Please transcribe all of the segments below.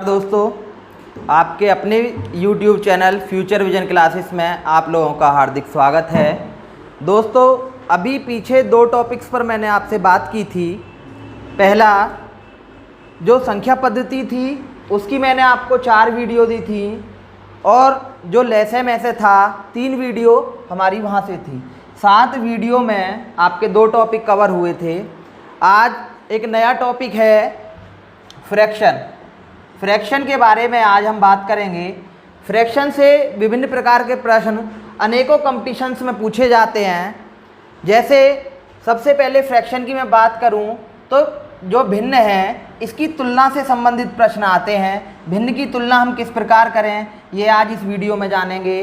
दोस्तों, आपके अपने YouTube channel future vision classes में आप लोगों का हार्दिक स्वागत है। दोस्तों, अभी पीछे दो टॉपिक्स पर मैंने आपसे बात की थी। पहला जो संख्या पद्धति थी उसकी मैंने आपको 4 वीडियो दी थी और जो लेसे मैसे था 3 वीडियो हमारी वहाँ से थी। 7 वीडियो में आपके 2 टॉपिक कवर हुए थे। आज एक नया टॉपिक है फ्रैक्शन के बारे में आज हम बात करेंगे। फ्रैक्शन से विभिन्न प्रकार के प्रश्न अनेकों कंपटीशंस में पूछे जाते हैं। जैसे सबसे पहले फ्रैक्शन की मैं बात करूं तो जो भिन्न है इसकी तुलना से संबंधित प्रश्न आते हैं। भिन्न की तुलना हम किस प्रकार करें ये आज इस वीडियो में जानेंगे।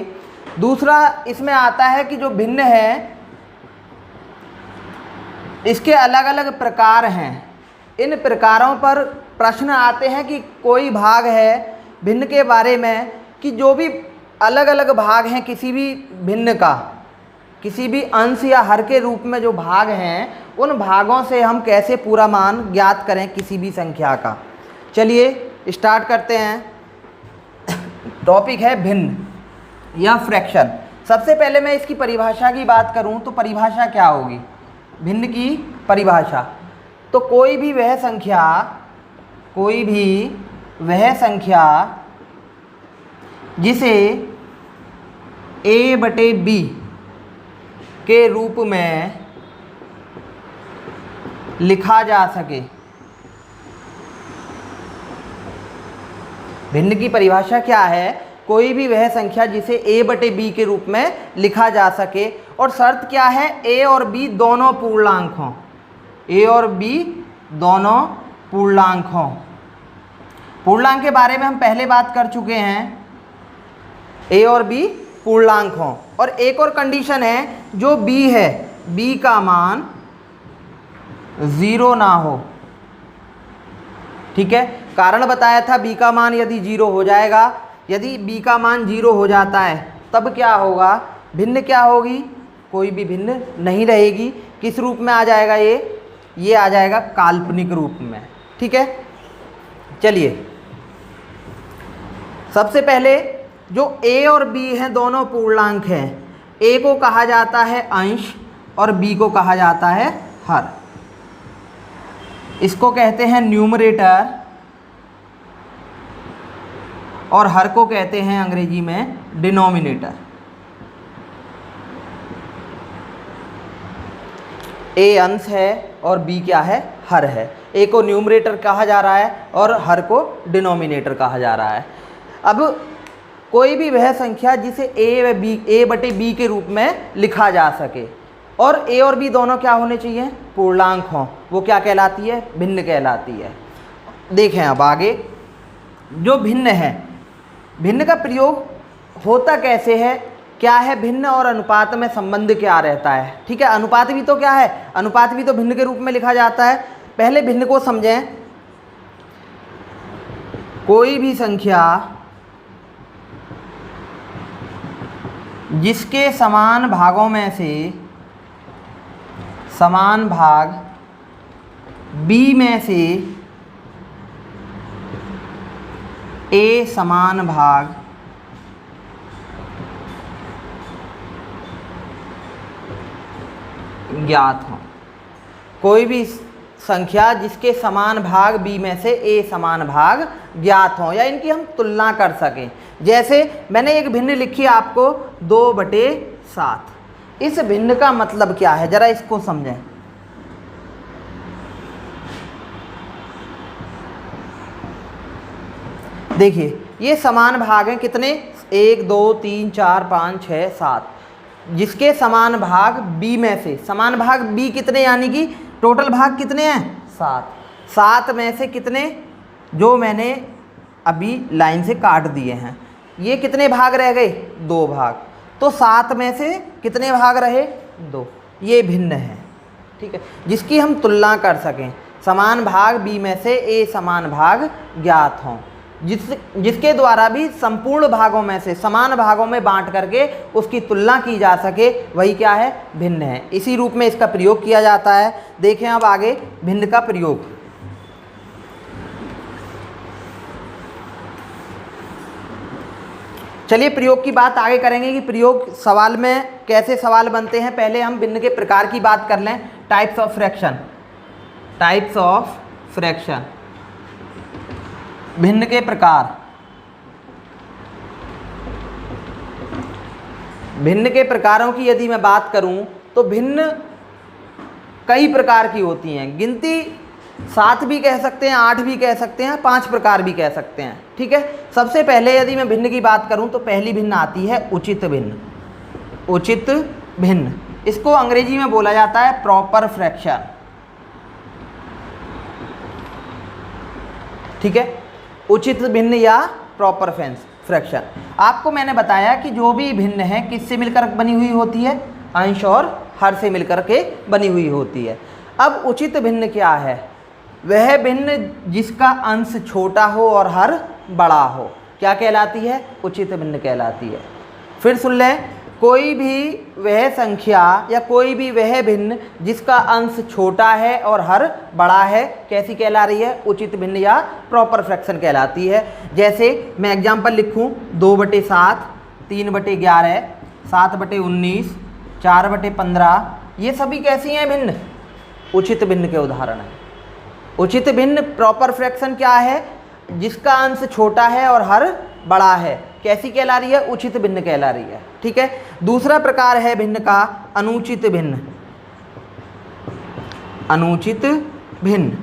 दूसरा इसमें आता है कि जो भिन्न है इसके अलग अलग प्रकार हैं। इन प्रकारों पर प्रश्न आते हैं कि कोई भाग है भिन्न के बारे में कि जो भी अलग अलग भाग हैं किसी भी भिन्न का, किसी भी अंश या हर के रूप में जो भाग हैं उन भागों से हम कैसे पूरा मान ज्ञात करें किसी भी संख्या का। चलिए स्टार्ट करते हैं। टॉपिक है भिन्न या फ्रैक्शन। सबसे पहले मैं इसकी परिभाषा की बात करूं तो परिभाषा क्या होगी भिन्न की परिभाषा। तो कोई भी वह संख्या जिसे a/b के रूप में लिखा जा सके। भिन्न की परिभाषा क्या है? कोई भी वह संख्या जिसे a/b के रूप में लिखा जा सके। और शर्त क्या है? a और b दोनों पूर्णांक हों। a और b दोनों पूर्णांक हों। पूर्णांक के बारे में हम पहले बात कर चुके हैं। a और b पूर्णांक हों। और एक और कंडीशन है, जो b है b का मान 0 ना हो। ठीक है, कारण बताया था b का मान यदि 0 हो जाएगा, यदि b का मान 0 हो जाता है तब क्या होगा? भिन्न क्या होगी? कोई भी भिन्न नहीं रहेगी। किस रूप में आ जाएगा? ये आ जाएगा काल्पनिक रूप में। ठीक है, चलिए सबसे पहले जो a और b हैं दोनों पूर्णांक हैं। a को कहा जाता है अंश और b को कहा जाता है हर। इसको कहते हैं न्यूमरेटर और हर को कहते हैं अंग्रेजी में डिनोमिनेटर। a अंश है और b क्या है? हर है। a को न्यूमरेटर कहा जा रहा है और हर को डिनोमिनेटर कहा जा रहा है। अब कोई भी वह संख्या जिसे a/b के रूप में लिखा जा सके और a और b दोनों क्या होने चाहिए? पूर्णांक हों। वो क्या कहलाती है? भिन्न कहलाती है। देखें अब आगे, जो भिन्न है, भिन्न का प्रयोग होता कैसे है, क्या है भिन्न और अनुपात में संबंध क्या रहता है। ठीक है, अनुपात भी तो क्या है? अनुपात भी तो भिन्न के रूप में लिखा जाता है। पहले भिन्न को समझें। कोई भी संख्या जिसके समान भागों में से समान भाग b में से a समान भाग ज्ञात हो। कोई भी संख्या जिसके समान भाग b में से a समान भाग ज्ञात हो या इनकी हम तुलना कर सकें। जैसे मैंने एक भिन्न लिखी आपको 2/7। इस भिन्न का मतलब क्या है, जरा इसको समझें। देखिए ये समान भाग हैं कितने? 1 2 3 4 5 6 7। जिसके समान भाग b में से, समान भाग b कितने, यानी कि टोटल भाग कितने हैं? 7। 7 में से कितने, जो मैंने अभी लाइन से काट दिए हैं, ये कितने भाग रह गए? 2 भाग। तो 7 में से कितने भाग रहे? 2। ये भिन्न है। ठीक है, जिसकी हम तुलना कर सकें। समान भाग b में से a समान भाग ज्ञात हों, जिसके द्वारा भी संपूर्ण भागों में से समान भागों में बांट करके उसकी तुलना की जा सके, वही क्या है? भिन्न है। इसी रूप में इसका प्रयोग किया जाता है। देखें अब आगे भिन्न का प्रयोग। चलिए प्रयोग की बात आगे करेंगे कि प्रयोग सवाल में कैसे सवाल बनते हैं। पहले हम भिन्न के प्रकार की बात कर लें। Types of fraction, types of fraction, भिन्न के प्रकार। भिन्न के प्रकारों की यदि मैं बात करूं तो भिन्न कई प्रकार की होती हैं। गिनती 7 भी कह सकते हैं, 8 भी कह सकते हैं, 5 प्रकार भी कह सकते हैं। ठीक है। सबसे पहले यदि मैं भिन्न की बात करूं तो पहली भिन्न आती है उचित भिन्न। उचित भिन्न, इसको अंग्रेजी में बोला जाता है प्रॉपर फ्रैक्शन। ठीक है, उचित भिन्न या प्रॉपर फ्रैक्शन। आपको मैंने बताया कि जो भी भिन्न है किससे मिलकर बनी हुई होती है, अंश और हर से मिलकर के बनी हुई होती है। अब उचित भिन्न क्या है? वह भिन्न जिसका अंश छोटा हो और हर बड़ा हो, क्या कहलाती है? उचित भिन्न कहलाती है। फिर सुन लें, कोई भी वह संख्या या कोई भी वह भिन्न जिसका अंश छोटा है और हर बड़ा है, कैसी कहला रही है? उचित भिन्न या प्रॉपर फ्रैक्शन कहलाती है। जैसे मैं एग्जाम्पल लिखूं, 2/7, 3/11, 7/19, 4/15, ये सभी कैसी हैं? भिन्न, उचित भिन्न के उदाहरण हैं। उचित भिन्न प्रॉपर फ्रैक्शन क्या है? जिसका अंश छोटा है और हर बड़ा है, कैसी कहला रही है? उचित भिन्न कहला रही है। ठीक है। दूसरा प्रकार है भिन्न का अनुचित भिन्न। अनुचित भिन्न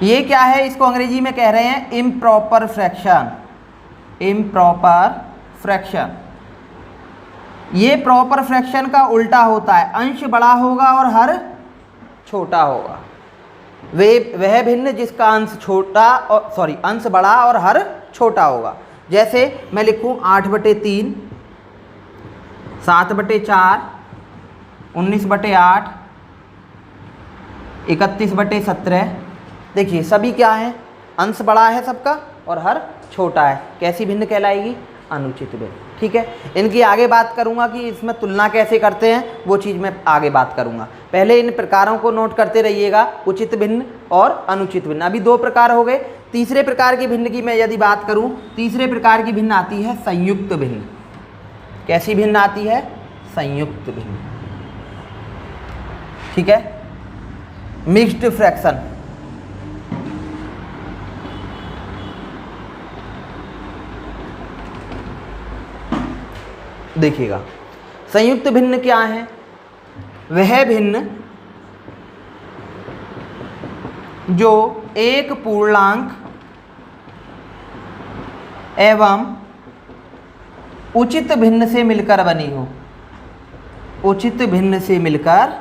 ये क्या है? इसको अंग्रेजी में कह रहे हैं इम्प्रॉपर फ्रैक्शन। इम्प्रॉपर फ्रैक्शन, ये प्रॉपर फ्रैक्शन का उल्टा होता है। अंश बड़ा होगा और हर छोटा होगा। वह भिन्न जिसका अंश अंश बड़ा और हर छोटा होगा। जैसे मैं लिखूं 8/3, 7/4, 19/8, 31/17। देखिए सभी क्या है? अंश बड़ा है सबका और हर छोटा है। कैसी भिन्न कहलाएगी? अनुचित भिन्न। ठीक है। इनकी आगे बात करूंगा कि इसमें तुलना कैसे करते हैं, वो चीज़ मैं आगे बात करूंगा। पहले इन प्रकारों को नोट करते रहिएगा, उचित भिन्न और अनुचित भिन्न। अभी 2 प्रकार हो गए। तीसरे प्रकार की भिन्न की मैं यदि बात करूं, तीसरे प्रकार की भिन्न आती है संयुक्त भिन्न। कैसी भिन्न आती है? संयुक्त भिन्न। ठीक है। मिक्स्ड फ्रैक्शन, देखिएगा संयुक्त भिन्न क्या है? वह भिन्न जो एक पूर्णांक एवं उचित भिन्न से मिलकर बनी हो। उचित भिन्न से मिलकर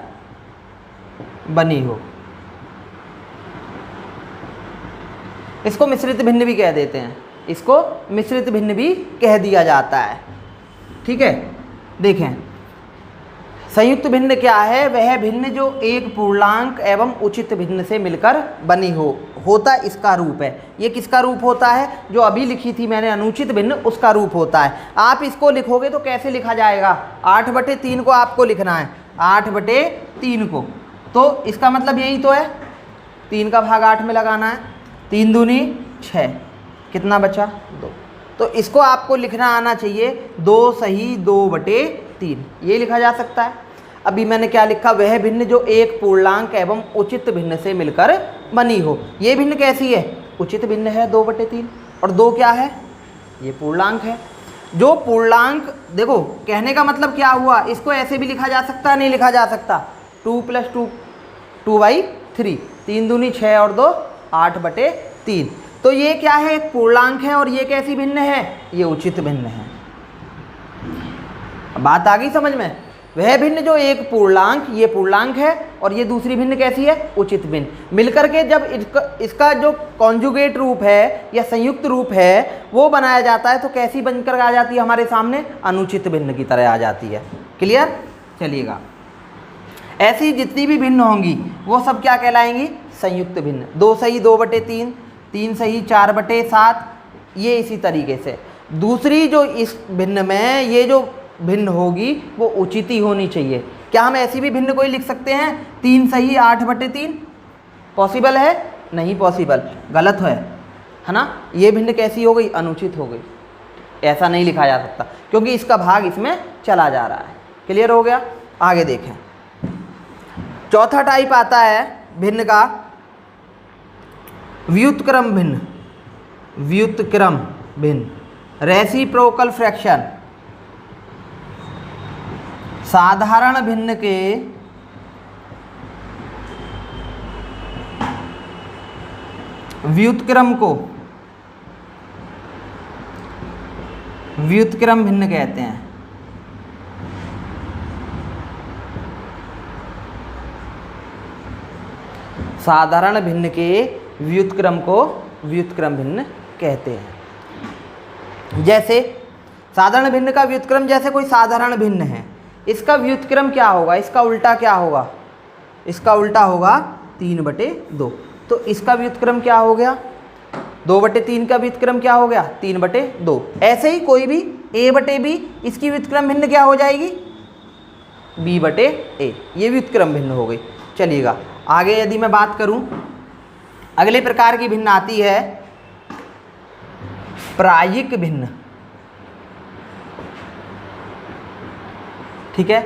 बनी हो, इसको मिश्रित भिन्न भी कह देते हैं। इसको मिश्रित भिन्न भी कह दिया जाता है। ठीक है। देखें, संयुक्त भिन्न क्या है? वह भिन्न जो एक पूर्णांक एवं उचित भिन्न से मिलकर बनी होता इसका रूप है। ये किसका रूप होता है? जो अभी लिखी थी मैंने अनुचित भिन्न, उसका रूप होता है। आप इसको लिखोगे तो कैसे लिखा जाएगा? 8/3 को आपको लिखना है, 8/3 को, तो इसका मतलब यही तो है, 3 का भाग 8 में लगाना है। 3 दूनी 6, कितना बचा? 2। तो इसको आपको लिखना आना चाहिए 2 सही 2/3, ये लिखा जा सकता है। अभी मैंने क्या लिखा? वह भिन्न जो एक पूर्णांक एवं उचित भिन्न से मिलकर बनी हो। ये भिन्न कैसी है? उचित भिन्न है 2/3। और 2 क्या है? ये पूर्णांक है। जो पूर्णांक, देखो कहने का मतलब क्या हुआ, इसको ऐसे भी लिखा जा सकता है, नहीं लिखा जा सकता? 2 + 2 2/3, 3 दूनी 6 और 2 8/3। तो ये क्या है? एक पूर्णांक है। और ये कैसी भिन्न है? ये उचित भिन्न है। बात आ गई समझ में? वह भिन्न जो एक पूर्णांक, ये पूर्णांक है, और ये दूसरी भिन्न कैसी है? उचित भिन्न। मिलकर के जब इसका जो कॉन्जुगेट रूप है या संयुक्त रूप है वो बनाया जाता है, तो कैसी बनकर आ जाती है हमारे सामने? अनुचित भिन्न की तरह आ जाती है। क्लियर? चलिएगा, ऐसी जितनी भी भिन्न होंगी वो सब क्या कहलाएंगी? संयुक्त भिन्न। 2 सही 2/3, 3 सही 4/7, ये इसी तरीके से। दूसरी जो इस भिन्न में ये जो भिन्न होगी वो उचित ही होनी चाहिए। क्या हम ऐसी भी भिन्न कोई लिख सकते हैं 3 सही 8/3? पॉसिबल है? नहीं पॉसिबल, गलत है। है ना। ये भिन्न कैसी हो गई, अनुचित हो गई, ऐसा नहीं लिखा जा सकता क्योंकि इसका भाग इसमें चला जा रहा है। क्लियर हो गया। आगे देखें, चौथा टाइप आता है भिन्न का व्युत्क्रम भिन्न। व्युत्क्रम भिन्न, रेसिप्रोकल फ्रैक्शन। साधारण भिन्न के व्युत्क्रम को व्युत्क्रम भिन्न कहते हैं। साधारण भिन्न के व्युत्क्रम को व्युत्क्रम भिन्न कहते हैं। जैसे साधारण भिन्न का व्युत्क्रम, जैसे कोई साधारण भिन्न है, इसका व्युत्क्रम क्या होगा, इसका उल्टा क्या होगा, इसका उल्टा होगा 3/2। तो इसका व्युत्क्रम क्या हो गया, 2/3 का व्युत्क्रम क्या हो गया, 3/2। ऐसे ही कोई भी a/b, इसकी व्युत्क्रम भिन्न क्या हो जाएगी, b/a। ये व्युत्क्रम भिन्न हो गई। चलिएगा आगे यदि मैं बात करूं, अगले प्रकार की भिन्न आती है प्रायिक भिन्न। ठीक है,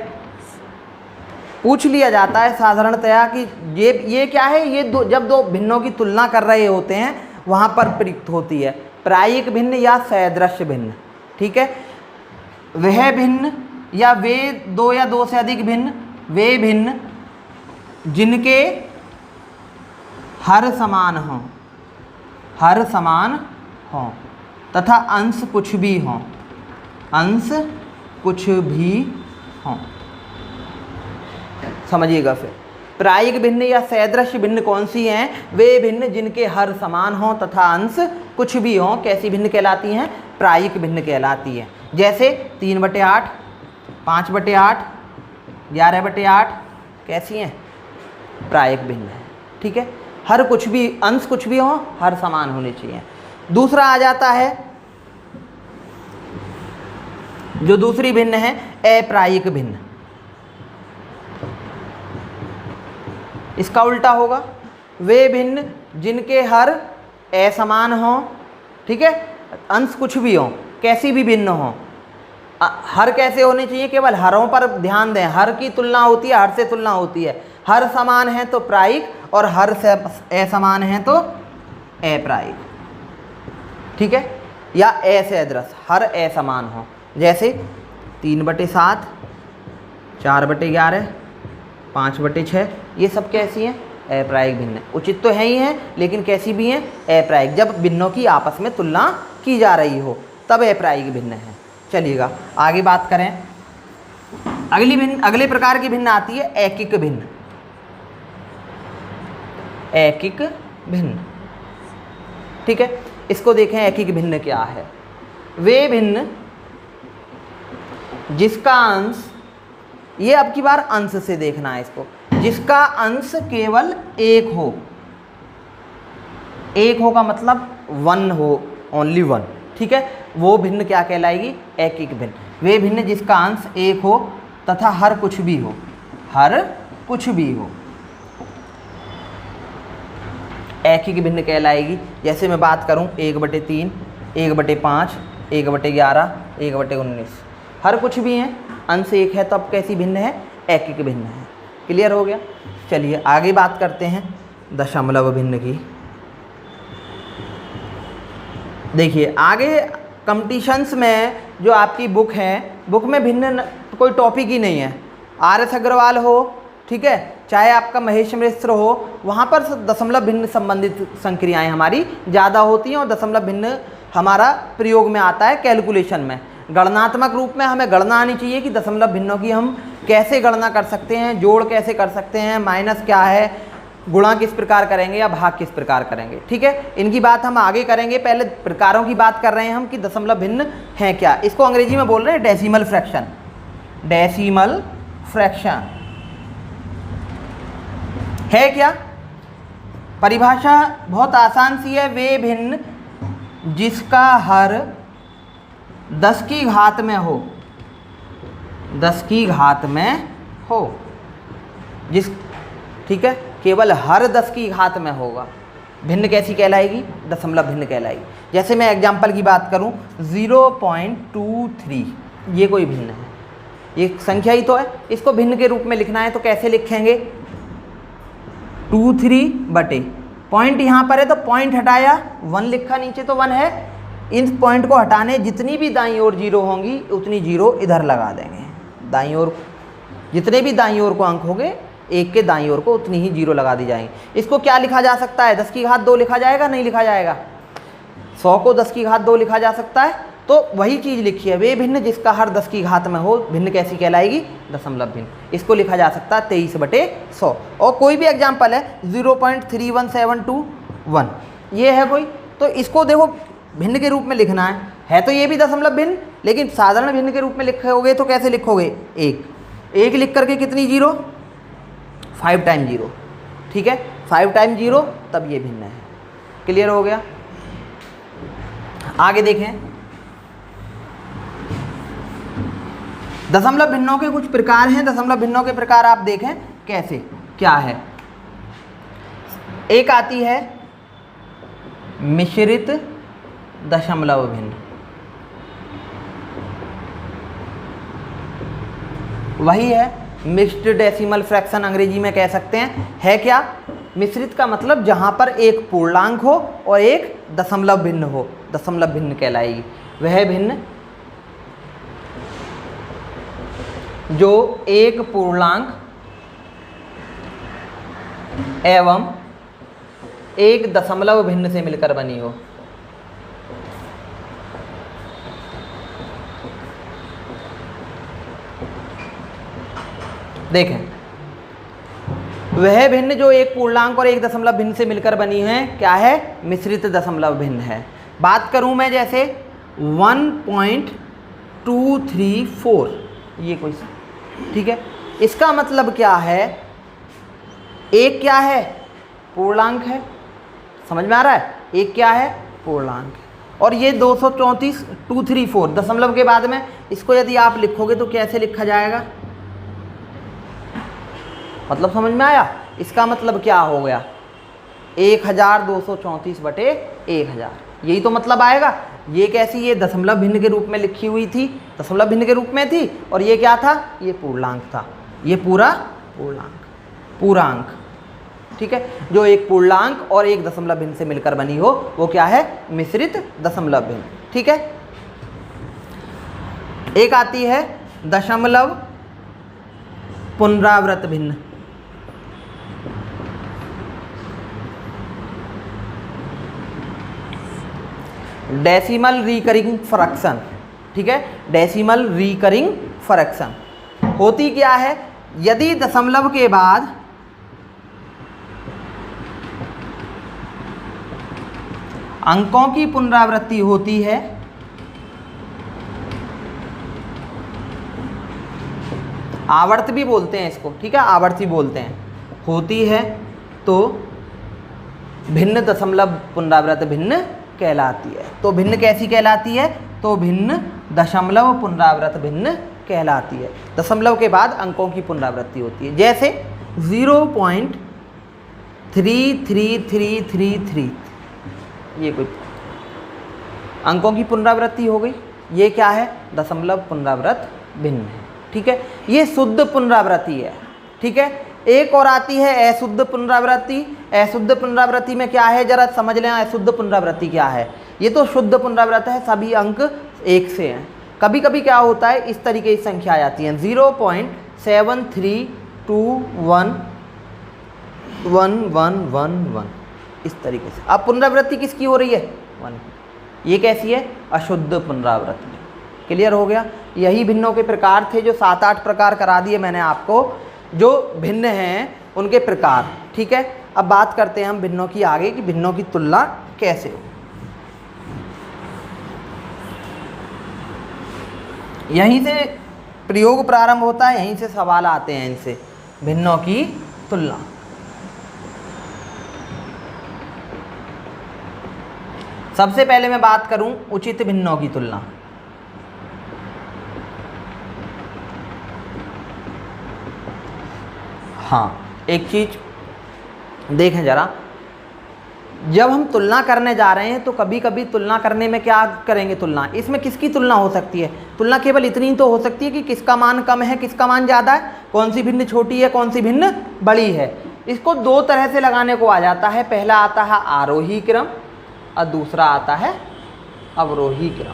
पूछ लिया जाता है साधारणतया कि ये क्या है, ये जब दो भिन्नों की तुलना कर रहे होते हैं वहाँ पर प्रयुक्त होती है प्रायिक भिन्न या सदृश भिन्न। ठीक है, वह भिन्न या वे दो या दो से अधिक भिन्न, वे भिन्न जिनके हर समान हों, हर समान हों तथा अंश कुछ भी हों, अंश कुछ भी हों। समझिएगा फिर, प्रायिक भिन्न या सदृश भिन्न कौन सी हैं, वे भिन्न जिनके हर समान हों तथा अंश कुछ भी हों, कैसी भिन्न कहलाती हैं, प्रायिक भिन्न कहलाती है। जैसे 3/8, 5/8, 11/8 कैसी हैं, प्रायिक भिन्न है। ठीक है, हर कुछ भी, अंश कुछ भी हो, हर समान होने चाहिए। दूसरा आ जाता है, जो दूसरी भिन्न है अप्रायिक भिन्न। इसका उल्टा होगा, वे भिन्न जिनके हर असमान हो। ठीक है, अंश कुछ भी हो, कैसी भी भिन्न हो। हर कैसे होने चाहिए, केवल हरों पर ध्यान दें, हर की तुलना होती है, हर से तुलना होती है। हर समान है तो प्रायिक और हर से असमान है तो अप्रायिक। ठीक है, या असदृश, हर असमान हो। जैसे 3/7, 4/11, 5/6, ये सब कैसी हैं, अप्रायिक भिन्न। उचित तो है ही हैं, लेकिन कैसी भी हैं, अप्रायिक। जब भिन्नों की आपस में तुलना की जा रही हो तब अप्रायिक भिन्न है। चलिएगा आगे बात करें, अगले प्रकार की भिन्न आती है ऐकिक भिन्न। ऐकिक भिन्न, ठीक है, इसको देखें ऐकिक भिन्न क्या है। वे भिन्न जिसका अंश, ये अब की बार अंश से देखना है इसको, जिसका अंश केवल एक हो। एक हो का मतलब 1 हो, ओनली 1। ठीक है, वो भिन्न क्या कहलाएगी, ऐकिक भिन्न। वे भिन्न जिसका अंश एक हो तथा हर कुछ भी हो, हर कुछ भी हो, ऐकिक भिन्न कहलाएगी। जैसे मैं बात करूं 1/3, 1/5, 1/11, 1/19, हर कुछ भी हैं, अंश एक है, तब कैसी भिन्न है, ऐकिक भिन्न है। क्लियर हो गया। चलिए आगे बात करते हैं दशमलव भिन्न की। देखिए आगे कंपटीशंस में जो आपकी बुक है, बुक में भिन्न कोई टॉपिक ही नहीं है। RS अग्रवाल हो, ठीक है, चाहे आपका महेश मिश्र हो, वहाँ पर दशमलव भिन्न संबंधित संक्रियाएं हमारी ज़्यादा होती हैं और दशमलव भिन्न हमारा प्रयोग में आता है कैलकुलेशन में। गणनात्मक रूप में हमें गणना आनी चाहिए कि दशमलव भिन्नों की हम कैसे गणना कर सकते हैं, जोड़ कैसे कर सकते हैं, माइनस क्या है, गुणा किस प्रकार करेंगे या भाग किस प्रकार करेंगे। ठीक है, इनकी बात हम आगे करेंगे, पहले प्रकारों की बात कर रहे हैं हम कि दशमलव भिन्न हैं क्या। इसको अंग्रेजी में बोल रहे हैं डेसिमल फ्रैक्शन। डेसिमल फ्रैक्शन है क्या, परिभाषा बहुत आसान सी है। वे भिन्न जिसका हर 10 की घात में हो, 10 की घात में हो, जिस, ठीक है, केवल हर 10 की घात में होगा, भिन्न कैसी कहलाएगी? दशमलव भिन्न कहलाएगी। जैसे मैं एग्जाम्पल की बात करूं 0.23, ये कोई भिन्न है, ये संख्या ही तो है, इसको भिन्न के रूप में लिखना है तो कैसे लिखेंगे? 23 बटे पॉइंट यहाँ पर है तो पॉइंट हटाया 1 लिखा, नीचे तो 1 है, इन पॉइंट को हटाने जितनी भी दाईं ओर जीरो होंगी उतनी जीरो इधर लगा देंगे, दाईं ओर जितने भी दाईं ओर को अंक होंगे एक के दाईं ओर को उतनी ही जीरो लगा दी जाएंगी। इसको क्या लिखा जा सकता है? 10 की घात 2 लिखा जाएगा? नहीं लिखा जाएगा। 100 को 10 की घात 2 लिखा जा सकता है, तो वही चीज़ लिखी है, वे भिन्न जिसका हर 10 की घात में हो, भिन्न कैसी कहलाएगी? दशमलव भिन्न। इसको लिखा जा सकता है 23/100। और कोई भी एग्जाम्पल है 0.31721, ये है कोई, तो इसको देखो भिन्न के रूप में लिखना है तो ये भी दशमलव भिन्न, लेकिन साधारण भिन्न के रूप में लिखोगे तो कैसे लिखोगे? 1 लिख करके कितनी जीरो? 5 टाइम 0, ठीक है, 5 टाइम 0 तब ये भिन्न है। क्लियर हो गया? आगे देखें, दशमलव भिन्नों के कुछ प्रकार हैं। दशमलव भिन्नों के प्रकार आप देखें कैसे क्या है। एक आती है मिश्रित दशमलव भिन्न, वही है मिक्स्ड डेसिमल फ्रैक्शन, अंग्रेजी में कह सकते हैं। है क्या? मिश्रित का मतलब जहां पर एक पूर्णांक हो और एक दशमलव भिन्न हो, दशमलव भिन्न कहलाएगी। वह भिन्न जो एक पूर्णांक एवं एक दशमलव भिन्न से मिलकर बनी हो। देखें, वह भिन्न जो एक पूर्णांक और एक दशमलव भिन्न से मिलकर बनी है, क्या है? मिश्रित दशमलव भिन्न है। बात करूं मैं जैसे 1.234, ये कोई, ठीक है, इसका मतलब क्या है? एक क्या है? पूर्णांक है। समझ में आ रहा है? एक क्या है? पूर्णांक। और ये 234 दशमलव के बाद में इसको यदि आप लिखोगे तो कैसे लिखा जाएगा? मतलब समझ में आया? इसका मतलब क्या हो गया? 1234/1000, यही तो मतलब आएगा। ये कैसी? ये दशमलव भिन्न के रूप में लिखी हुई थी, दशमलव भिन्न के रूप में थी, और ये क्या था? ये पूर्णांक था। ये पूरा पूर्णांक, ठीक है, जो एक पूर्णांक और एक दशमलव भिन्न से मिलकर बनी हो, वो क्या है? मिश्रित दशमलव भिन्न, ठीक है। एक आती है दशमलव पुनरावृत भिन्न। डेसिमल रिकरिंग फ्रैक्शन, ठीक है, डेसिमल रिकरिंग फ्रैक्शन होती क्या है? यदि दशमलव के बाद अंकों की पुनरावृत्ति होती है, आवर्त भी बोलते हैं इसको, ठीक है, आवर्ती बोलते हैं, होती है तो भिन्न दशमलव पुनरावृत भिन्न कहलाती है। तो भिन्न कैसी कहलाती है? तो भिन्न दशमलव पुनरावृत भिन्न कहलाती है। दशमलव के बाद अंकों की पुनरावृत्ति होती है। जैसे 0.33333, ये कोई अंकों की पुनरावृत्ति हो गई। ये क्या है? दशमलव पुनरावृत भिन्न है, ठीक है। ये शुद्ध पुनरावृत्ति है, ठीक है। एक और आती है अशुद्ध पुनरावृत्ति। अशुद्ध पुनरावृत्ति में क्या है? जरा समझ लें अशुद्ध पुनरावृत्ति क्या है। ये तो शुद्ध पुनरावृत्ति है, सभी अंक एक से हैं। कभी कभी क्या होता है, इस तरीके की संख्या आ जाती है 0.73211111, इस तरीके से। अब पुनरावृत्ति किसकी हो रही है? 1। ये कैसी है? अशुद्ध पुनरावृत्ति। क्लियर हो गया? यही भिन्नों के प्रकार थे, जो 7-8 प्रकार करा दिए मैंने आपको, जो भिन्न हैं उनके प्रकार, ठीक है। अब बात करते हैं हम भिन्नों की आगे कि भिन्नों की तुलना कैसे हो। यहीं से प्रयोग प्रारंभ होता है, यहीं से सवाल आते हैं इनसे। भिन्नों की तुलना, सबसे पहले मैं बात करूं उचित भिन्नों की तुलना। हाँ, एक चीज देखें जरा, जब हम तुलना करने जा रहे हैं तो कभी कभी तुलना करने में क्या करेंगे, तुलना, इसमें किसकी तुलना हो सकती है? तुलना केवल इतनी तो हो सकती है कि किसका मान कम है, किसका मान ज़्यादा है, कौन सी भिन्न छोटी है, कौन सी भिन्न बड़ी है। इसको दो तरह से लगाने को आ जाता है। पहला आता है आरोही क्रम और दूसरा आता है अवरोही क्रम।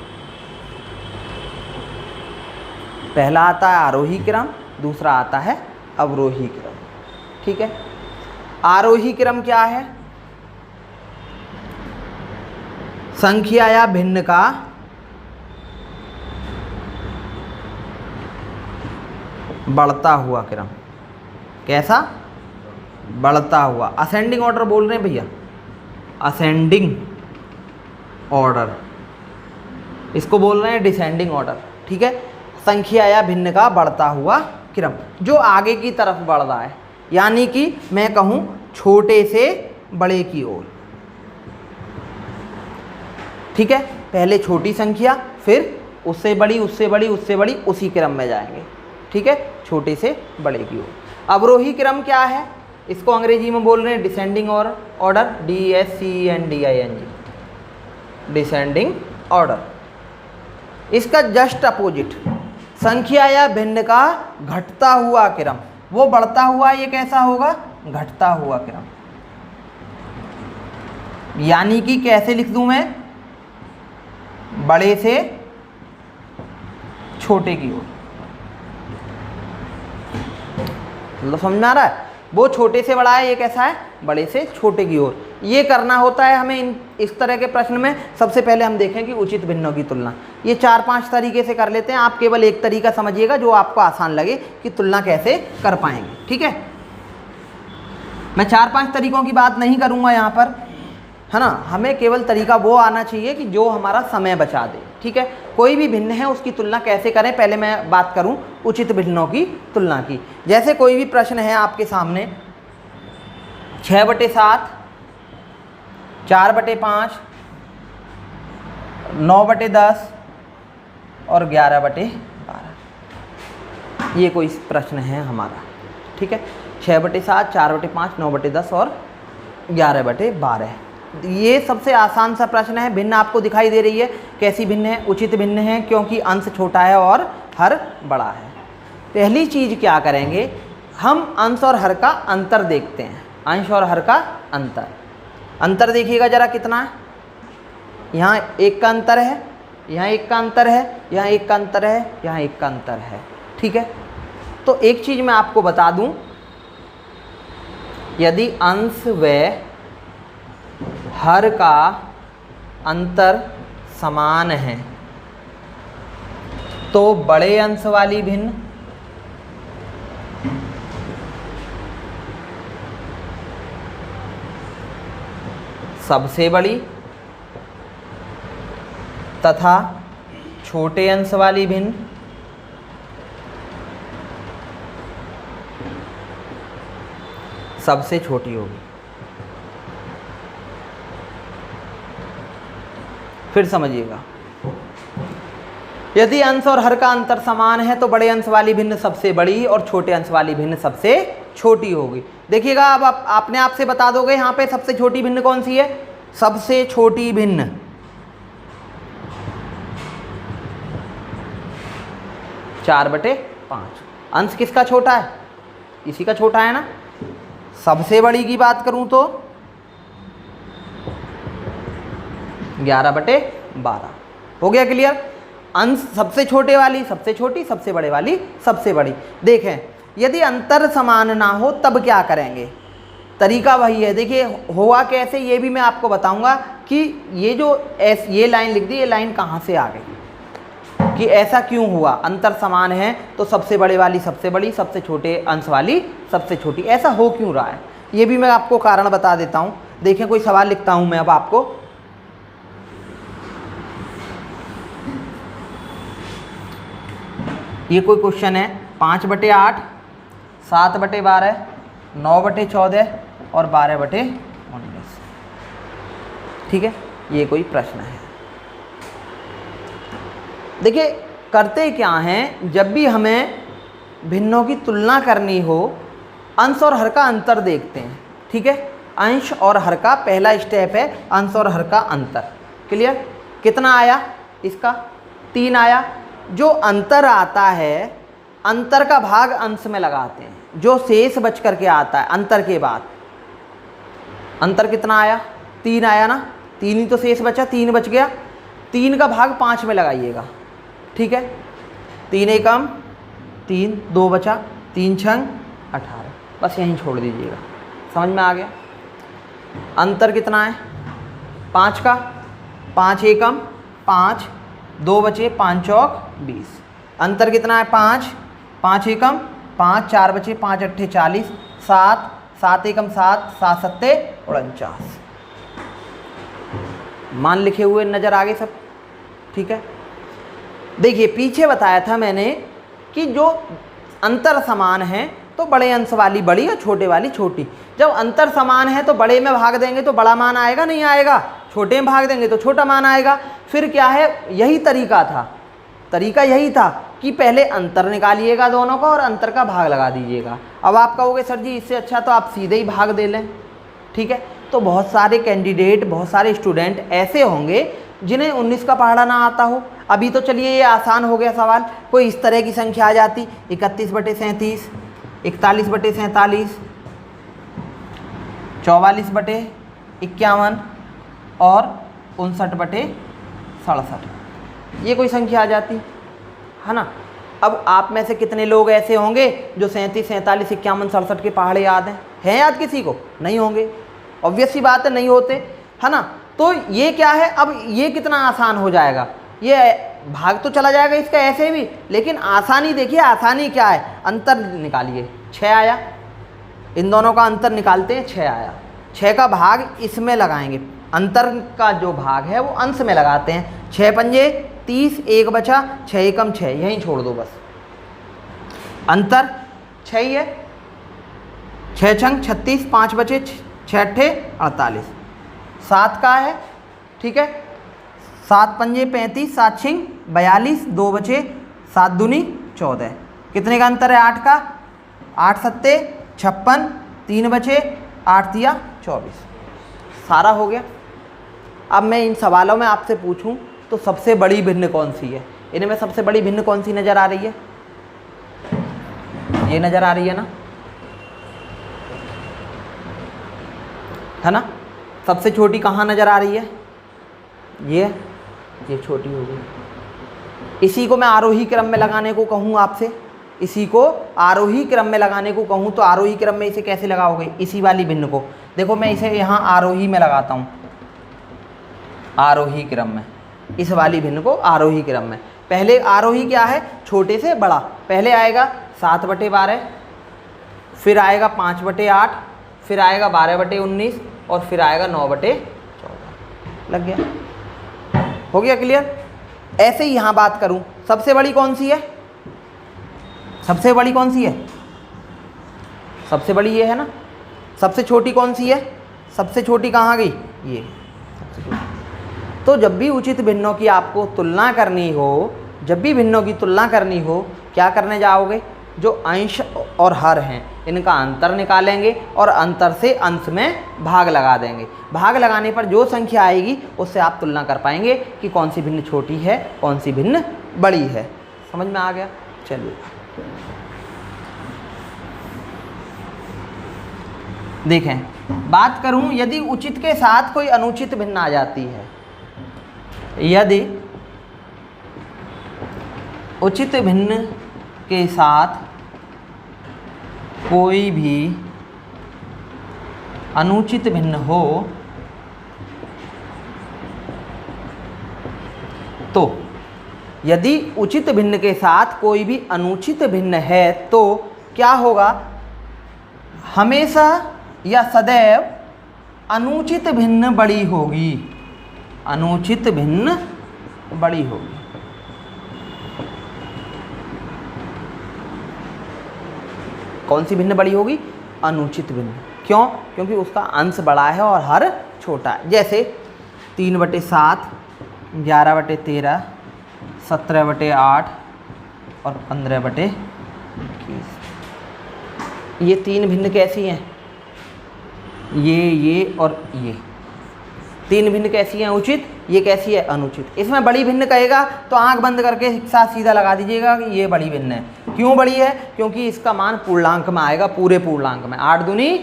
पहला आता है आरोही क्रम, दूसरा आता है अवरोही क्रम। ठीक है, आरोही क्रम क्या है? संख्या या भिन्न का बढ़ता हुआ क्रम। कैसा? बढ़ता हुआ। असेंडिंग ऑर्डर बोल रहे हैं भैया, असेंडिंग ऑर्डर। इसको बोल रहे हैं डिसेंडिंग ऑर्डर। ठीक है, संख्या या भिन्न का बढ़ता हुआ क्रम जो आगे की तरफ बढ़ रहा है, यानी कि मैं कहूँ छोटे से बड़े की ओर। ठीक है, पहले छोटी संख्या, फिर उससे बड़ी, उससे बड़ी, उससे बड़ी, उसी क्रम में जाएंगे। ठीक है, छोटे से बड़े की ओर। अवरोही क्रम क्या है? इसको अंग्रेजी में बोल रहे हैं descending order, DESCENDING, descending order. इसका जस्ट अपोजिट संख्या या भिन्न का घटता हुआ क्रम। वो बढ़ता हुआ, ये कैसा होगा? घटता हुआ क्रम। यानी कि कैसे लिख दूं मैं? बड़े से छोटे की ओर। मतलब समझ में आ रहा है? वो छोटे से बड़ा है, ये कैसा है? बड़े से छोटे की ओर। ये करना होता है हमें इस तरह के प्रश्न में। सबसे पहले हम देखें कि उचित भिन्नों की तुलना। ये 4-5 तरीके से कर लेते हैं। आप केवल एक तरीका समझिएगा जो आपको आसान लगे कि तुलना कैसे कर पाएंगे। ठीक है, मैं 4-5 तरीकों की बात नहीं करूँगा यहाँ पर, है ना। हमें केवल तरीका वो आना चाहिए कि जो हमारा समय बचा दे। ठीक है, कोई भी भिन्न है उसकी तुलना कैसे करें, पहले मैं बात करूं उचित भिन्नों की तुलना की। जैसे कोई भी प्रश्न है आपके सामने, 6/7, 4/5, 9/10 और 11/12। ये कोई प्रश्न है हमारा। ठीक है, 6/7, 4/5, 9/10 और 11/12। ये सबसे आसान सा प्रश्न है। भिन्न आपको दिखाई दे रही है, कैसी भिन्न है? उचित भिन्न है, क्योंकि अंश छोटा है और हर बड़ा है। पहली चीज़ क्या करेंगे, हम अंश और हर का अंतर देखते हैं। अंश और हर का अंतर देखिएगा ज़रा कितना है। यहाँ 1 का अंतर है, यहाँ 1 का अंतर है, यहाँ 1 का अंतर है, यहाँ 1 का अंतर है। ठीक है, तो एक चीज़ मैं आपको बता दूँ, यदि अंश व हर का अंतर समान है तो बड़े अंश वाली भिन्न सबसे बड़ी तथा छोटे अंश वाली भिन्न सबसे छोटी होगी। फिर समझिएगा, यदि अंश और हर का अंतर समान है तो बड़े अंश वाली भिन्न सबसे बड़ी और छोटे अंश वाली भिन्न सबसे छोटी होगी। देखिएगा, अब आप अपने आप से बता दोगे यहाँ पे सबसे छोटी भिन्न कौन सी है? सबसे छोटी भिन्न 4/5। अंश किसका छोटा है? इसी का छोटा है ना। सबसे बड़ी की बात करूं तो 11/12। हो गया क्लियर? अंश सबसे छोटे वाली सबसे छोटी, सबसे बड़े वाली सबसे बड़ी। देखें, यदि अंतर समान ना हो तब क्या करेंगे? तरीका वही है। देखिए हुआ कैसे, ये भी मैं आपको बताऊंगा कि ये जो ये लाइन लिख दी, ये लाइन कहाँ से आ गई, कि ऐसा क्यों हुआ। अंतर समान है तो सबसे बड़े वाली सबसे बड़ी, सबसे छोटे अंश वाली सबसे छोटी, ऐसा हो क्यों रहा है, ये भी मैं आपको कारण बता देता हूँ। देखें, कोई सवाल लिखता हूँ मैं अब आपको। ये कोई क्वेश्चन है 5/8, 7/12, 9/14 और 12/19। ठीक है, ये कोई प्रश्न है। देखिए करते क्या हैं, जब भी हमें भिन्नों की तुलना करनी हो, अंश और हर का अंतर देखते हैं। ठीक है, अंश और हर का पहला स्टेप है अंश और हर का अंतर। क्लियर? कितना आया इसका? 3 आया। जो अंतर आता है, अंतर का भाग अंश में लगाते हैं, जो शेष बच करके आता है अंतर के बाद। अंतर कितना आया? 3 आया ना, 3 ही तो शेष बचा, 3 बच गया। 3 का भाग 5 में लगाइएगा। ठीक है, 3 एकम 3, 2 बचा, 3 छंग 18। बस यहीं छोड़ दीजिएगा। समझ में आ गया? अंतर कितना है? 5 का, 5 एकम 5, 2 बचे, 5 चौक 20। अंतर कितना है? 5, 5 एकम 5, 4 बचे, 5 अट्ठे 40, 7, 7 एकम 7, 7 सत्ते 49। मान लिखे हुए नज़र आ गए सब? ठीक है। देखिए पीछे बताया था मैंने कि जो अंतर समान है तो बड़े अंश वाली बड़ी और छोटे वाली छोटी। जब अंतर समान है तो बड़े में भाग देंगे तो बड़ा मान आएगा, नहीं आएगा? छोटे में भाग देंगे तो छोटा मान आएगा। फिर क्या है, यही तरीका था, तरीका यही था कि पहले अंतर निकालिएगा दोनों का और अंतर का भाग लगा दीजिएगा। अब आप कहोगे सर जी इससे अच्छा तो आप सीधे ही भाग दे लें। ठीक है, तो बहुत सारे कैंडिडेट, बहुत सारे स्टूडेंट ऐसे होंगे जिन्हें 19 का पढ़ना ना आता हो। अभी तो चलिए ये आसान हो गया सवाल। कोई इस तरह की संख्या आ जाती 31/37, 41/47, 44/51 और 59/67, ये कोई संख्या आ जाती है ना। अब आप में से कितने लोग ऐसे होंगे जो 37, 47, 51, 67 के पहाड़े याद हैं याद किसी को? नहीं होंगे, ऑब्वियस सी बात है, नहीं होते, है ना। तो ये क्या है, अब ये कितना आसान हो जाएगा, ये भाग तो चला जाएगा इसका ऐसे भी, लेकिन आसानी देखिए, आसानी क्या है, अंतर निकालिए। 6 आया, इन दोनों का अंतर निकालते हैं, 6 आया। 6 का भाग इसमें लगाएंगे, अंतर का जो भाग है वो अंश में लगाते हैं। 6 पंजे 30, 1 बचा, 6 एकम 6, यहीं छोड़ दो बस। अंतर 6 ही है, 6 छंग 36, 5 बचे, 6 अट्ठे 48, 7 का है। ठीक है, 7 पंजे 35, 7 छिंग 42, 2 बचे, 7 दूनी 14। कितने का अंतर है? 8 का, 8 सत्ते 56, 3 बचे, 8 तिया 24। सारा हो गया। अब मैं इन सवालों में आपसे पूछूं तो सबसे बड़ी भिन्न कौन सी है? इनमें सबसे बड़ी भिन्न कौन सी नज़र आ रही है? ये नज़र आ रही है ना, है ना। सबसे छोटी कहाँ नज़र आ रही है? ये छोटी हो गई। इसी को मैं आरोही क्रम में लगाने को कहूँ आपसे, इसी को आरोही क्रम में लगाने को कहूँ तो आरोही क्रम में इसे कैसे लगाओगे? इसी वाली भिन्न को देखो, मैं इसे यहाँ आरोही में लगाता हूँ, आरोही क्रम में, इस वाली भिन्न को आरोही क्रम में। पहले आरोही क्या है? छोटे से बड़ा। पहले आएगा 7/12, फिर आएगा 5/8, फिर आएगा 12/19 और फिर आएगा 9/14। लग गया? हो गया क्लियर? ऐसे ही यहाँ बात करूँ, सबसे बड़ी कौन सी है? सबसे बड़ी कौन सी है? सबसे बड़ी ये है ना। सबसे छोटी कौन सी है? सबसे छोटी कहाँ गई? ये सबसे छोटी। तो जब भी उचित भिन्नों की आपको तुलना करनी हो, जब भी भिन्नों की तुलना करनी हो, क्या करने जाओगे? जो अंश और हर हैं इनका अंतर निकालेंगे और अंतर से अंश में भाग लगा देंगे। भाग लगाने पर जो संख्या आएगी उससे आप तुलना कर पाएंगे कि कौन सी भिन्न छोटी है, कौन सी भिन्न बड़ी है। समझ में आ गया? चलिए देखें, बात करूं यदि उचित के साथ कोई अनुचित भिन्न आ जाती है, यदि उचित भिन्न के साथ कोई भी अनुचित भिन्न हो तो, यदि उचित भिन्न के साथ कोई भी अनुचित भिन्न है तो क्या होगा? हमेशा या सदैव अनुचित भिन्न बड़ी होगी, अनुचित भिन्न बड़ी होगी। कौन सी भिन्न बड़ी होगी? अनुचित भिन्न। क्यों? क्योंकि उसका अंश बड़ा है और हर छोटा है। जैसे 3/7, 11/13, 17/8 और 15/21। ये 3 भिन्न कैसी हैं? ये और ये तीन भिन्न कैसी हैं? उचित। ये कैसी है? अनुचित। इसमें बड़ी भिन्न कहेगा तो आंख बंद करके साथ सीधा लगा दीजिएगा कि ये बड़ी भिन्न है। क्यों बड़ी है? क्योंकि इसका मान पूर्णांक में आएगा, पूरे पूर्णांक में। 8 दूनी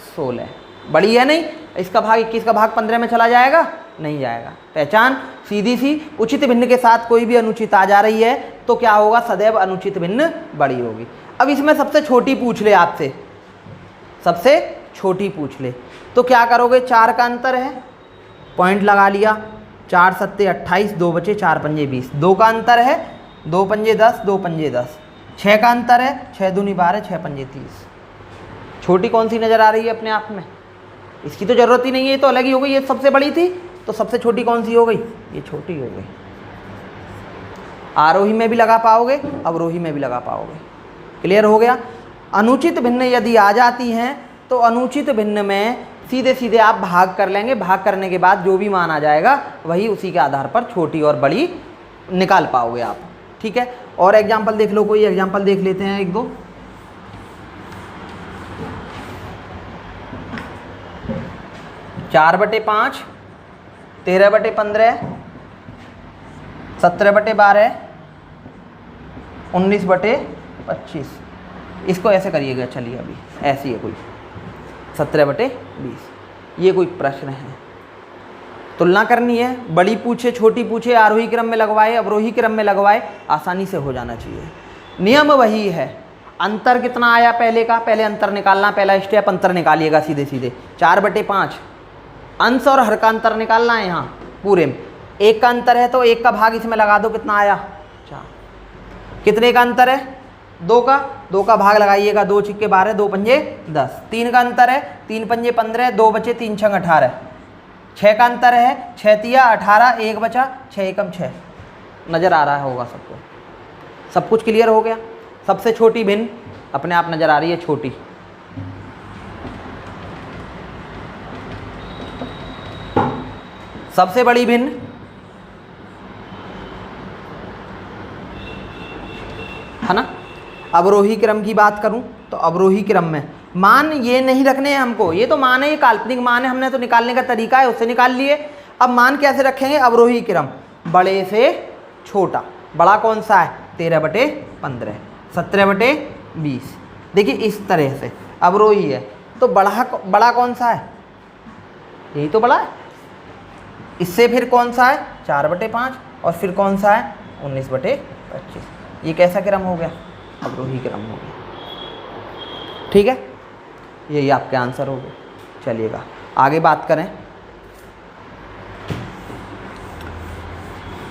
16 बड़ी है नहीं। इसका भाग 21 का भाग 15 में चला जाएगा? नहीं जाएगा। पहचान सीधी सी। उचित भिन्न के साथ कोई भी अनुचित आ जा रही है तो क्या होगा? सदैव अनुचित भिन्न बड़ी होगी। अब इसमें सबसे छोटी पूछ ले आपसे, सबसे छोटी पूछ ले तो क्या करोगे? 4 का अंतर है, पॉइंट लगा लिया। 4 सत्ते 28, 2 बचे 4 पंजे 20। 2 का अंतर है, 2 पंजे 10, 2 पंजे 10। 6 का अंतर है, 6 दूनी 12, 6 पंजे 30। छोटी कौन सी नज़र आ रही है अपने आप में? इसकी तो ज़रूरत ही नहीं है, ये तो अलग ही हो गई। ये सबसे बड़ी थी तो सबसे छोटी कौन सी हो गई? ये छोटी हो गई। आरोही में भी लगा पाओगे, अवरोही में भी लगा पाओगे। क्लियर हो गया? अनुचित भिन्न यदि आ जाती हैं तो अनुचित भिन्न में सीधे सीधे आप भाग कर लेंगे। भाग करने के बाद जो भी मान आ जाएगा वही उसी के आधार पर छोटी और बड़ी निकाल पाओगे आप। ठीक है? और एग्जाम्पल देख लो, कोई एग्जाम्पल देख लेते हैं 1-2। 4/5, 13/15, 17/12, 19/25। इसको ऐसे करिएगा। चलिए अभी ऐसी है कोई 17/20। ये कोई प्रश्न है, तुलना करनी है। बड़ी पूछे छोटी पूछे, आरोही क्रम में लगवाए अवरोही क्रम में लगवाए, आसानी से हो जाना चाहिए। नियम वही है। अंतर कितना आया पहले का? पहले अंतर निकालना, पहला स्टेप अंतर निकालिएगा सीधे सीधे। 4/5 अंश और हर का अंतर निकालना है। यहाँ पूरे में 1 का अंतर है तो 1 का भाग इसमें लगा दो, कितना आया? 4। कितने का अंतर है? 2 का। 2 का भाग लगाइएगा, 2 छिक्के 12, 2 पंजे 10। 3 का अंतर है, 3 पंजे 15, 2 बचे 3 छंग 18। 6 का अंतर है, 6 तिया 18, 1 बचा, 6 एकम 6। नज़र आ रहा होगा सबको? सब कुछ क्लियर हो गया? सबसे छोटी भिन्न अपने आप नज़र आ रही है, छोटी। सबसे बड़ी भिन्न है ना? अवरोही क्रम की बात करूं तो अवरोही क्रम में मान ये नहीं रखने हैं हमको। ये तो मान है, ये काल्पनिक मान है, हमने तो निकालने का तरीका है उससे निकाल लिए। अब मान कैसे रखेंगे? अवरोही क्रम बड़े से छोटा। बड़ा कौन सा है? 13/15, 17/20। देखिए इस तरह से अवरोही है तो बड़ा कौन सा है? यही तो बड़ा है। इससे फिर कौन सा है? 4/5 और फिर कौन सा है? 19/25। ये कैसा क्रम हो गया? अवरोही क्रम हो गया। ठीक है? यही आपके आंसर हो गए। चलिएगा आगे बात करें।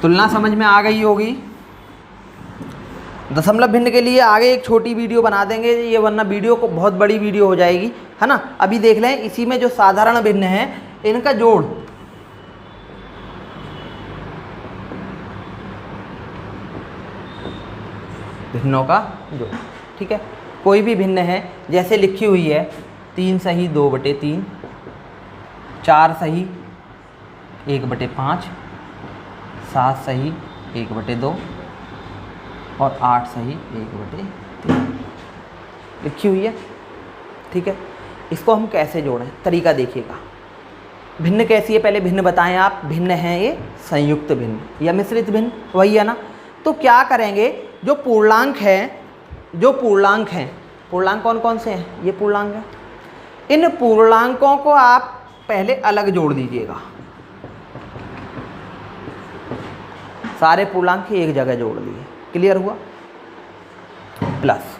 तुलना समझ में आ गई होगी। दशमलव भिन्न के लिए आगे एक छोटी वीडियो बना देंगे ये, वरना वीडियो को बहुत बड़ी वीडियो हो जाएगी, है ना? अभी देख लें इसी में जो साधारण भिन्न है इनका जोड़। भिन्नों का जोड़। ठीक है? कोई भी भिन्न है जैसे लिखी हुई है 3 सही 2/3, 4 सही 1/5, 7 सही 1/2 और 8 सही 1/3 लिखी हुई है। ठीक है? इसको हम कैसे जोड़ें? तरीका देखिएगा। भिन्न कैसी है पहले भिन्न बताएं आप। भिन्न है ये संयुक्त भिन्न या मिश्रित भिन्न, वही है ना? तो क्या करेंगे? जो पूर्णांक हैं, पूर्णांक कौन कौन से हैं? ये पूर्णांक है। इन पूर्णांकों को आप पहले अलग जोड़ दीजिएगा। सारे पूर्णांक एक जगह जोड़ दिए। क्लियर हुआ? प्लस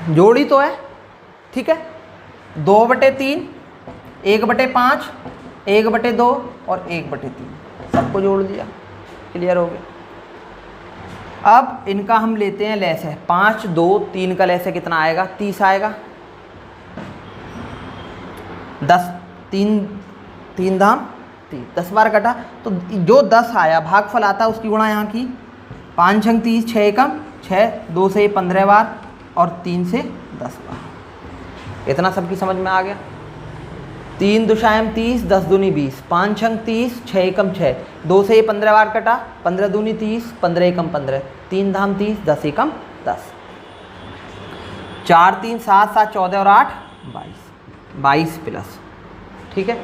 जोड़ी तो है। ठीक है? 2/3, 1/5, 1/2 और 1/3 सबको जोड़ दिया। क्लियर हो गया? अब इनका हम लेते हैं लैसे। 5, 2, 3 का लैसे कितना आएगा? 30 आएगा। 10, 3 धाम 30, 10 बार कटा तो जो 10 आया भागफल आता है उसकी गुणा यहाँ की। 5 छंग 30, 6 एकम 6, 2 से 15 बार और 3 से 10 बार। इतना सबकी समझ में आ गया? 3 दुशायम 30, 10 दूनी 20, 5 छंग 30, 6 एकम 6, 2 से 15 बार कटा, 15 दूनी 30, 15 एकम 15, 3 धाम 30, 10 एकम 10, 4 3 7 7 14 और 8 22। 22 प्लस, ठीक है,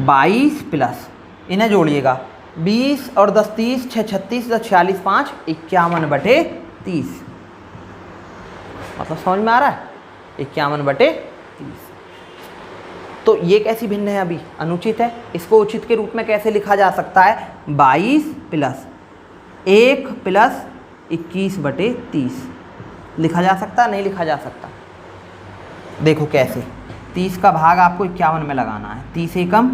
22 प्लस, इन्हें जोड़िएगा, 20 और 10 30, 6 36, 10 46, 5 51/30, मतलब समझ में आ रहा है, 51/30। तो ये कैसी भिन्न है, अभी अनुचित है, इसको उचित के रूप में कैसे लिखा जा सकता है, 22 प्लस 1 प्लस 21/30 लिखा जा सकता है, नहीं लिखा जा सकता। देखो कैसे, 30 का भाग आपको 51 में लगाना है, 30 एकम,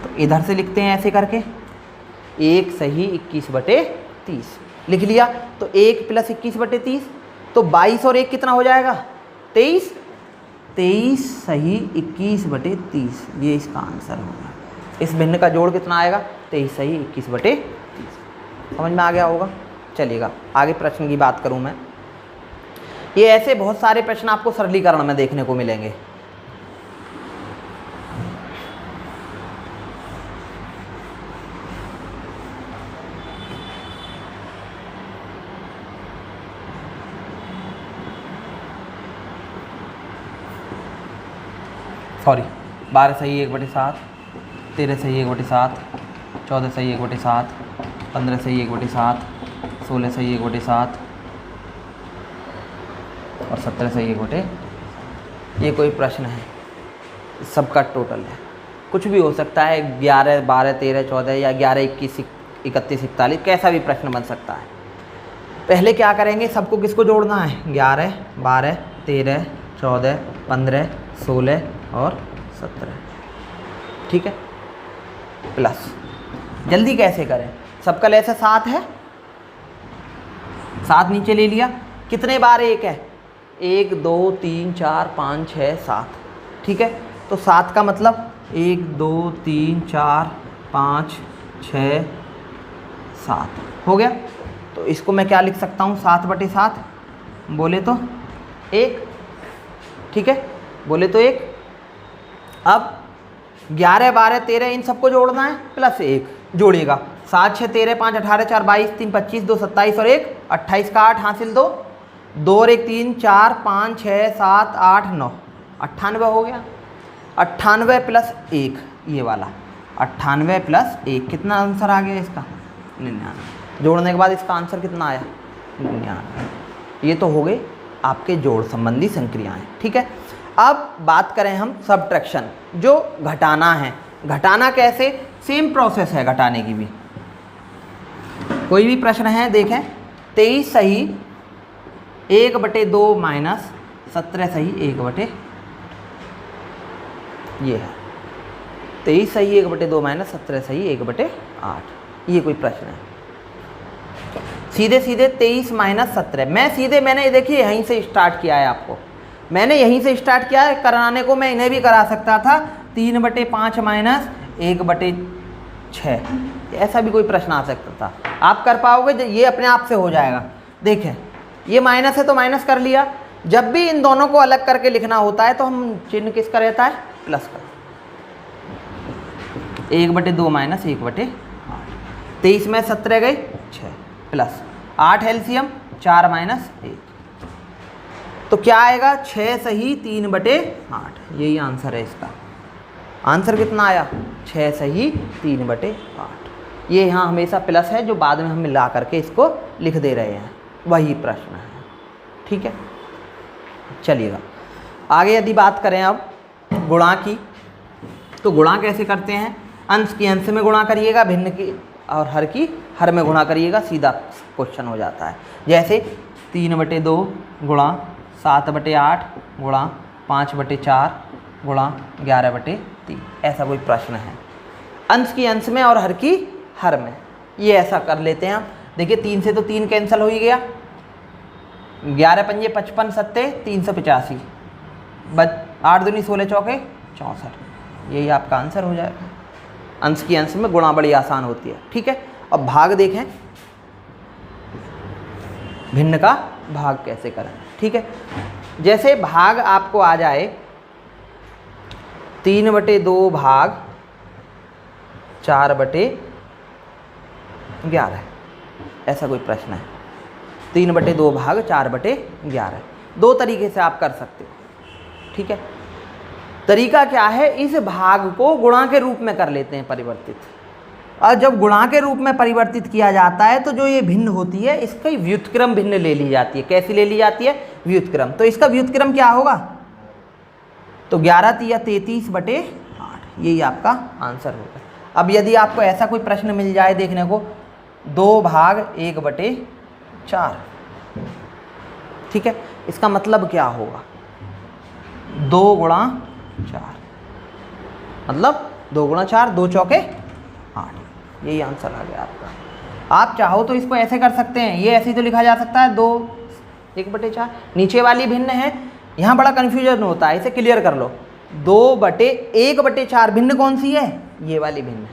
तो इधर से लिखते हैं ऐसे करके, 1 सही 21/30 लिख लिया। तो 1 प्लस 21/30, तो 22 और 1 कितना हो जाएगा, 23, 23 सही 21/30, ये इसका आंसर होगा। इस भिन्न का जोड़ कितना आएगा, 23 सही 21/30। समझ में आ गया होगा। चलिएगा आगे प्रश्न की बात करूं मैं, ये ऐसे बहुत सारे प्रश्न आपको सरलीकरण में देखने को मिलेंगे। सॉरी, 12 सही 1/7, 13 सही 1/7, 14 सही 1/7, 15 सही 1/7, 16 सही 1/7 और 17 सही 1/, ये कोई प्रश्न है, सबका टोटल है, कुछ भी हो सकता है, 11 12 13 14 या 11 21 31 41, कैसा भी प्रश्न बन सकता है। पहले क्या करेंगे, सबको किसको जोड़ना है, 11 12 13 14 15 16 और 17, ठीक है, प्लस। जल्दी कैसे करें, सबका लैसा 7 है, 7 नीचे ले लिया, कितने बार 1 है, 1 2 3 4 5 6 7, ठीक है, तो 7 का मतलब 1 2 3 4 5 6 7 हो गया। तो इसको मैं क्या लिख सकता हूँ, 7/7 बोले तो 1, ठीक है, बोले तो 1। अब 11 12 13 इन सबको जोड़ना है, प्लस 1 जोड़िएगा, 7 6 13 5 18 4 22 3 25 2 27 और 1 28 का 8 हासिल 2 2 और 1 3 4 5 6 7 8 9 98 हो गया। 98 प्लस 1 ये वाला, 98 प्लस 1 कितना आंसर आ गया इसका, 99। जोड़ने के बाद इसका आंसर कितना आया, 99। ये तो हो गए आपके जोड़ संबंधी संक्रियाएं, ठीक है। अब बात करें हम सबट्रैक्शन, जो घटाना है। घटाना कैसे, सेम प्रोसेस है घटाने की भी। कोई भी प्रश्न है देखें, 23 सही 1/2 माइनस 17 सही 1/, ये है 23 सही 1/2 माइनस 17 सही 1/8, ये कोई प्रश्न है। सीधे सीधे 23 माइनस 17, मैंने देखिए यहीं से स्टार्ट किया है, आपको मैंने यहीं से स्टार्ट किया है कराने को। मैं इन्हें भी करा सकता था, 3/5 माइनस 1/6, ऐसा भी कोई प्रश्न आ सकता था। आप कर पाओगे, ये अपने आप से हो जाएगा। देखें ये माइनस है तो माइनस कर लिया, जब भी इन दोनों को अलग करके लिखना होता है तो हम चिन्ह किसका रहता है, प्लस का। 1/2 माइनस 1/8, 23 में 17 गए 6 प्लस 8 एलसीएम 4 माइनस 1, तो क्या आएगा 6 सही 3/8, यही आंसर है इसका। आंसर कितना आया, 6 सही 3/8। ये यहाँ हमेशा प्लस है, जो बाद में हम मिला करके इसको लिख दे रहे हैं, वही प्रश्न है, ठीक है। चलिएगा आगे यदि बात करें अब गुणा की, तो गुणा कैसे करते हैं, अंश की अंश में गुणा करिएगा, भिन्न की और हर की हर में गुणा करिएगा, सीधा क्वेश्चन हो जाता है। जैसे 3/2 गुणा 7/8 गुणा 5/4 गुणा 11/3, ऐसा कोई प्रश्न है। अंश की अंश में और हर की हर में, ये ऐसा कर लेते हैं हम। देखिए 3 से तो 3 कैंसिल हो ही गया, 11 पंजे 55 सत्ते 385, 8 दूनी 16 चौके 64, यही आपका आंसर हो जाएगा। अंश की अंश में गुणा बड़ी आसान होती है, ठीक है। अब भाग देखें, भिन्न का भाग कैसे करें, ठीक है। जैसे भाग आपको आ जाए 3/2 भाग 4/11, ऐसा कोई प्रश्न है। 3/2 भाग 4/11, दो तरीके से आप कर सकते हो। ठीक है। तरीका क्या है, इस भाग को गुणा के रूप में कर लेते हैं परिवर्तित, और जब गुणा के रूप में परिवर्तित किया जाता है तो जो ये भिन्न होती है इसका व्युत्क्रम भिन्न ले ली जाती है। कैसी ले ली जाती है? व्युत्क्रम। तो इसका व्युत्क्रम क्या होगा? तो 11 तिया 33/8, यही आपका आंसर होगा। अब यदि आपको ऐसा कोई प्रश्न मिल जाए देखने को, 2/1/4, ठीक है, इसका मतलब क्या होगा? 2 गुणा 4, मतलब 2 गुणा 4, 2 चौके 8, यही आंसर आ गया आपका। आप चाहो तो इसको ऐसे कर सकते हैं, ये ऐसे ही तो लिखा जा सकता है 2/1/4, नीचे वाली भिन्न है, यहाँ बड़ा कन्फ्यूजन होता है, इसे क्लियर कर लो। 2/1/4 भिन्न कौन सी है? ये वाली भिन्न है।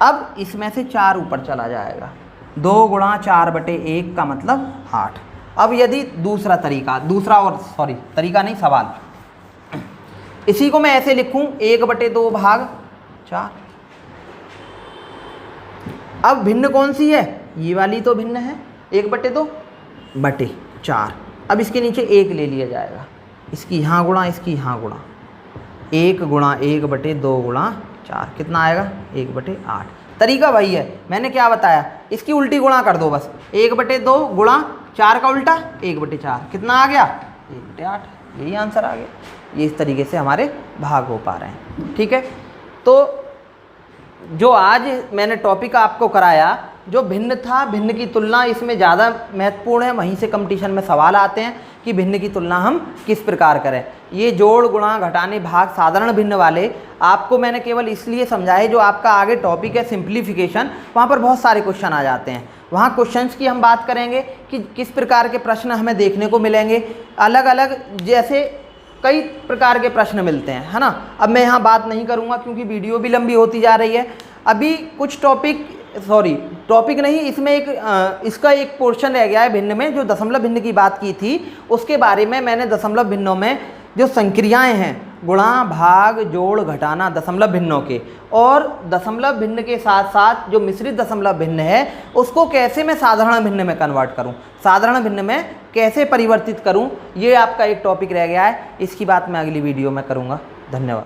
अब इसमें से 4 ऊपर चला जाएगा, 2 गुणा 4/1 का मतलब 8। अब यदि दूसरा तरीका, तरीका नहीं, सवाल, इसी को मैं ऐसे लिखूं 1/2 भाग 4। अब भिन्न कौन सी है? ये वाली तो भिन्न है, 1/2/4। अब इसके नीचे 1 ले लिया जाएगा, इसकी यहाँ गुणा, इसकी यहाँ गुणा, 1 गुणा 1/2 गुणा 4, कितना आएगा? 1/8। तरीका वही है, मैंने क्या बताया, इसकी उल्टी गुणा कर दो बस, 1/2 गुणा 4 का उल्टा 1/4, कितना आ गया? 1/8, यही आंसर आ गया। ये इस तरीके से हमारे भाग हो पा रहे हैं, ठीक है। तो जो आज मैंने टॉपिक आपको कराया, जो भिन्न था, भिन्न की तुलना इसमें ज़्यादा महत्वपूर्ण है, वहीं से कंपटीशन में सवाल आते हैं कि भिन्न की तुलना हम किस प्रकार करें। ये जोड़, गुणा, घटाने, भाग, साधारण भिन्न वाले आपको मैंने केवल इसलिए समझाए, जो आपका आगे टॉपिक है सिंप्लीफिकेशन, वहाँ पर बहुत सारे क्वेश्चन आ जाते हैं। वहाँ क्वेश्चंस की हम बात करेंगे कि किस प्रकार के प्रश्न हमें देखने को मिलेंगे, अलग अलग जैसे कई प्रकार के प्रश्न मिलते हैं, है ना। अब मैं यहाँ बात नहीं करूँगा क्योंकि वीडियो भी लंबी होती जा रही है। अभी कुछ टॉपिक नहीं, इसमें इसका एक पोर्शन रह गया है भिन्न में, जो दशमलव भिन्न की बात की थी, उसके बारे में मैंने दशमलव भिन्नों में जो संक्रियाएं हैं, गुणा, भाग, जोड़, घटाना दशमलव भिन्नों के, और दशमलव भिन्न के साथ साथ जो मिश्रित दशमलव भिन्न है उसको कैसे मैं साधारण भिन्न में कन्वर्ट करूं, साधारण भिन्न में कैसे परिवर्तित करूं, ये आपका एक टॉपिक रह गया है। इसकी बात मैं अगली वीडियो में करूंगा। धन्यवाद।